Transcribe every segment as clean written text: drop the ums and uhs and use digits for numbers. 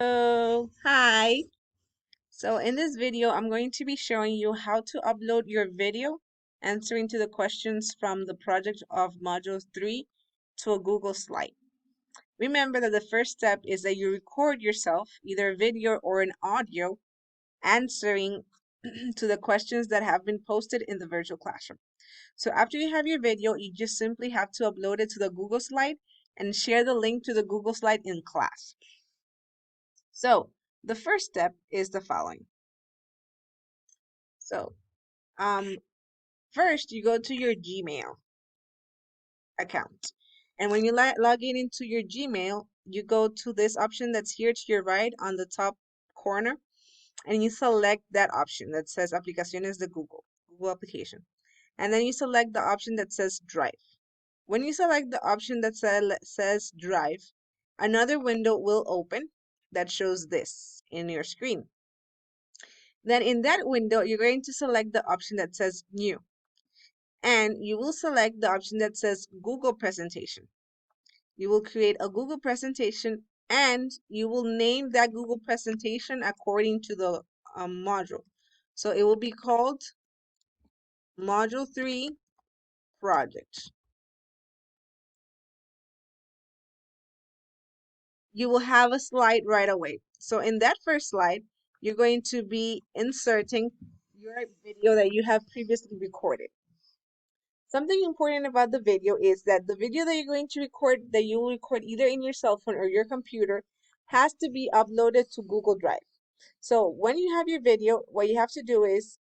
Oh, hi. So in this video, I'm going to be showing you how to upload your video answering to the questions from the project of Module 3 to a Google Slide. Remember that the first step is that you record yourself, either a video or an audio, answering to the questions that have been posted in the virtual classroom. So after you have your video, you just simply have to upload it to the Google Slide and share the link to the Google Slide in class. So the first step is the following. So, um, first you go to your Gmail account. And when you log in into your Gmail, you go to this option that's here to your right on the top corner, and you select that option that says Aplicaciones de Google application. And then you select the option that says Drive. When you select the option that says Drive, another window will open that shows this in your screen. Then in that window, you're going to select the option that says New, and you will select the option that says Google Presentation. You will create a Google presentation and you will name that Google presentation according to the module. So it will be called Module 3 Project. You will have a slide right away. So in that first slide, you're going to be inserting your video that you have previously recorded. Something important about the video is that the video that you're going to record, that you will record either in your cell phone or your computer, has to be uploaded to Google Drive. So when you have your video, what you have to do is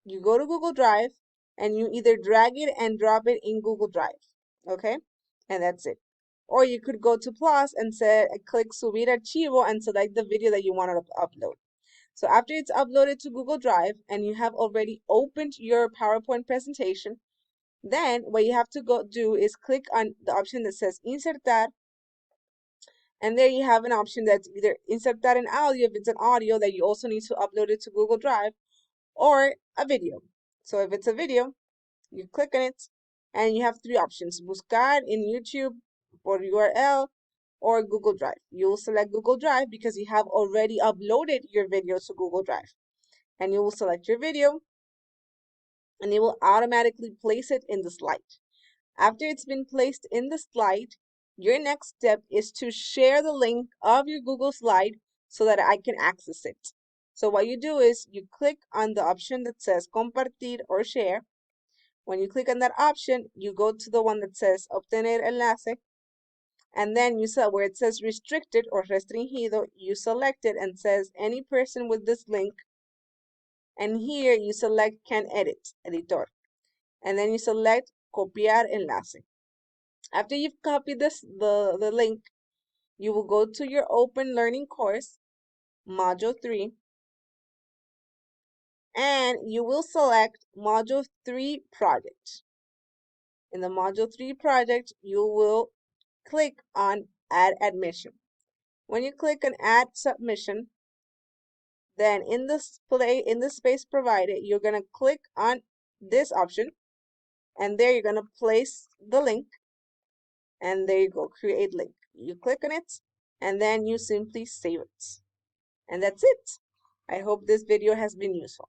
you go to Google Drive and you either drag it and drop it in Google Drive, okay? And that's it. Or you could go to plus and say, click Subir Archivo and select the video that you want to upload. So after it's uploaded to Google Drive and you have already opened your PowerPoint presentation, then what you have to go do is click on the option that says Insertar, and there you have an option that's either Insertar an audio if it's an audio that you also need to upload it to Google Drive, or a video. So if it's a video, you click on it and you have three options: Buscar in YouTube por URL or Google Drive. You will select Google Drive because you have already uploaded your video to Google Drive. And you will select your video and it will automatically place it in the slide. After it's been placed in the slide, your next step is to share the link of your Google slide so that I can access it. So what you do is you click on the option that says compartir or share. When you click on that option, you go to the one that says obtener enlace, and then you select where it says restricted or restringido, you select it and says any person with this link, and here you select can edit, editor, and then you select copiar enlace. After you've copied the link, you will go to your open learning course, Module 3, and you will select Module 3 Project. In the Module 3 Project, you will click on Add Admission. When you click on Add Submission, then in the space provided, you're going to click on this option, and there you're going to place the link, and there you go, Create Link. You click on it, and then you simply save it. And that's it. I hope this video has been useful.